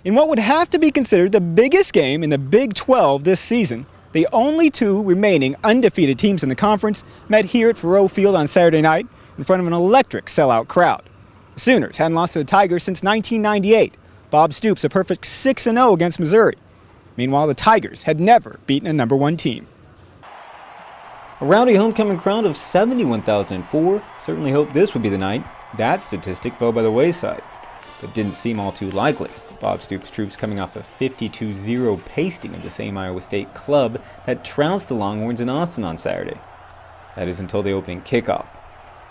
In what would have to be considered the biggest game in the Big 12 this season, the only two remaining undefeated teams in the conference met here at Faurot Field on Saturday night in front of an electric sellout crowd. The Sooners hadn't lost to the Tigers since 1998. Bob Stoops a perfect 6-0 against Missouri. Meanwhile, the Tigers had never beaten a number one team. A rowdy homecoming crowd of 71,004 certainly hoped this would be the night. That statistic fell by the wayside, but didn't seem all too likely. Bob Stoops' troops coming off a 52-0 pasting of the same Iowa State club that trounced the Longhorns in Austin on Saturday. That is until the opening kickoff.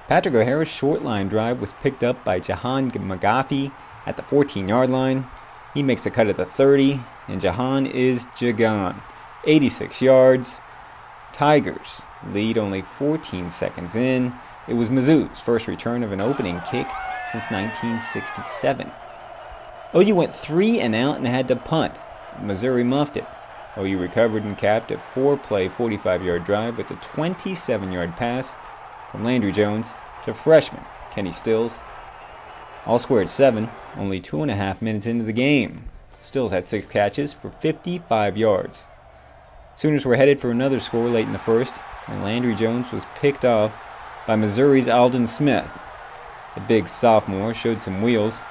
Patrick O'Hara's short line drive was picked up by Jahan McGaffey at the 14-yard line. He makes a cut at the 30, and Jahan is Jagan. 86 yards. Tigers lead only 14 seconds in. It was Mizzou's first return of an opening kick since 1967. OU went 3 and out and had to punt. Missouri muffed it. OU recovered and capped a 4-play, 45-yard drive with a 27-yard pass from Landry Jones to freshman Kenny Stills. All squared 7, only 2.5 minutes into the game. Stills had 6 catches for 55 yards. Sooners were headed for another score late in the first, and Landry Jones was picked off by Missouri's Alden Smith. The big sophomore showed some wheels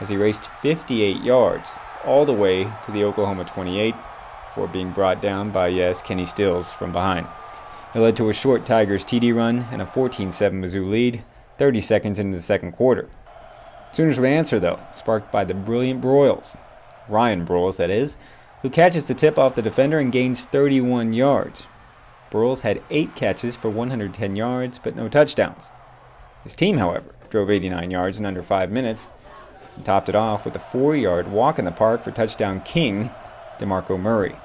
as he raced 58 yards all the way to the Oklahoma 28 before being brought down by, Kenny Stills from behind. It led to a short Tigers TD run and a 14-7 Mizzou lead 30 seconds into the second quarter. Sooners would answer, though, sparked by the brilliant Broyles, Ryan Broyles that is, who catches the tip off the defender and gains 31 yards. Broyles had 8 catches for 110 yards, but no touchdowns. His team, however, drove 89 yards in under 5 minutes and topped it off with a 4-yard walk in the park for touchdown king DeMarco Murray. It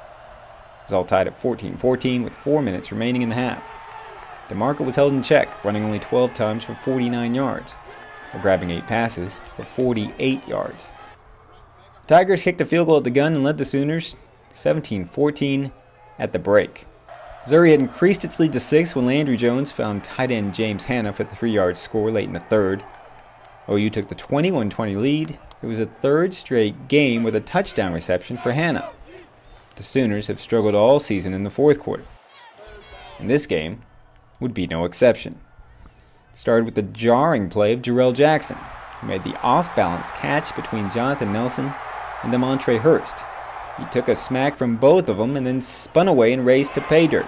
was all tied at 14-14 with 4 minutes remaining in the half. DeMarco was held in check, running only 12 times for 49 yards, while grabbing 8 passes for 48 yards. The Tigers kicked a field goal at the gun and led the Sooners 17-14 at the break. Missouri had increased its lead to 6 when Landry Jones found tight end James Hanna for the 3-yard score late in the third. OU took the 21-20 lead. It was a third straight game with a touchdown reception for Hanna. The Sooners have struggled all season in the fourth quarter, and this game would be no exception. It started with the jarring play of Jarrell Jackson, who made the off-balance catch between Jonathan Nelson and DeMontre Hurst. He took a smack from both of them and then spun away and raced to pay dirt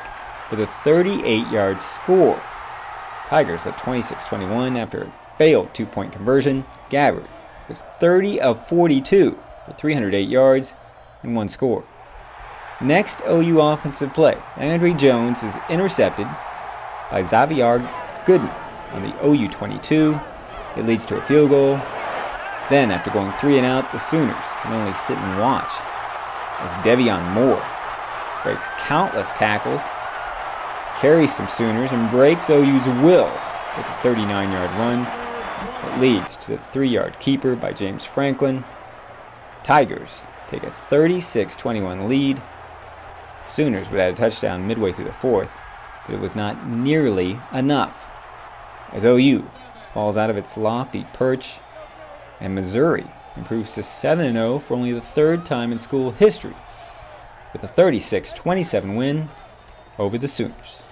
for the 38-yard score. Tigers led 26-21 after a failed 2-point conversion. Gabbard was 30 of 42 for 308 yards and 1 score. Next OU offensive play, Landry Jones is intercepted by Xavier Gooden on the OU 22. It leads to a field goal. Then, after going 3 and out, the Sooners can only sit and watch as Devion Moore breaks countless tackles, carries some Sooners, and breaks OU's will with a 39-yard run that leads to the 3-yard keeper by James Franklin. Tigers take a 36-21 lead. Sooners would add a touchdown midway through the fourth, but it was not nearly enough, as OU falls out of its lofty perch, and Missouri improves to 7-0 for only the third time in school history, with a 36-27 win over the Sooners.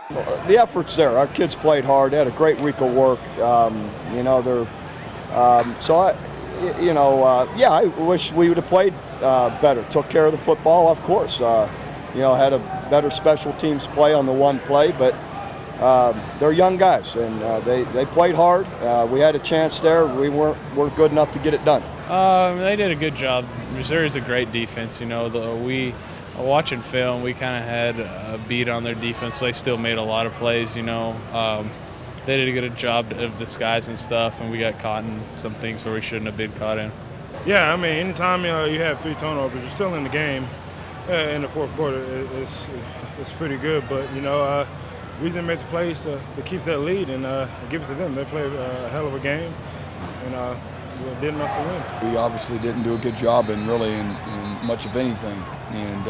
The effort's there. Our kids played hard. They had a great week of work. I wish we would have played better. Took care of the football, of course. Had a better special teams play on the one play, but they're young guys, and they played hard. We had a chance there. We weren't good enough to get it done. They did a good job. Missouri's a great defense. Watching film, we kind of had a beat on their defense. They still made a lot of plays. They did a good job of disguising stuff, and we got caught in some things where we shouldn't have been caught in. Yeah, anytime you have 3 turnovers, you're still in the game. In the fourth quarter, it's pretty good. But we didn't make the plays to keep that lead and give it to them. They played a hell of a game, and we did enough to win. We obviously didn't do a good job in much of anything, and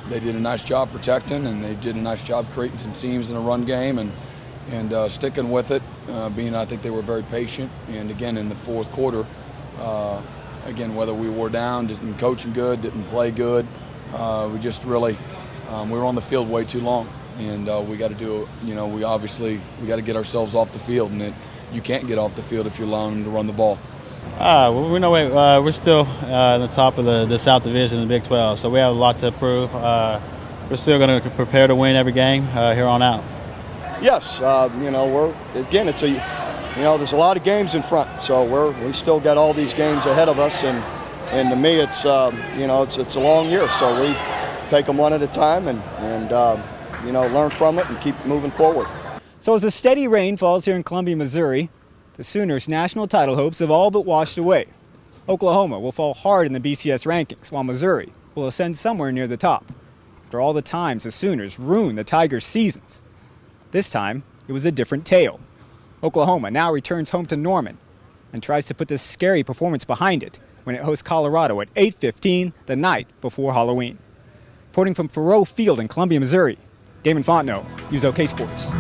they did a nice job protecting, and they did a nice job creating some seams in the run game and sticking with it. I think they were very patient, and again in the fourth quarter, Again, whether we were down, didn't coach them good, didn't play good, we just really we were on the field way too long, and we got to do. We got to get ourselves off the field, and you can't get off the field if you're allowing them to run the ball. Well, we know we're still in the top of the South Division in the Big 12, so we have a lot to prove. We're still going to prepare to win every game here on out. Yes, it's there's a lot of games in front, so we still got all these games ahead of us, and to me it's it's a long year, so we take them one at a time and learn from it and keep moving forward. So as a steady rain falls here in Columbia, Missouri, the Sooners' national title hopes have all but washed away. Oklahoma will fall hard in the BCS rankings, while Missouri will ascend somewhere near the top. After all the times the Sooners ruined the Tigers' seasons, this time it was a different tale. Oklahoma now returns home to Norman and tries to put this scary performance behind it when it hosts Colorado at 8:15 the night before Halloween. Reporting from Faroe Field in Columbia, Missouri, Damon Fontenot, OK Sports.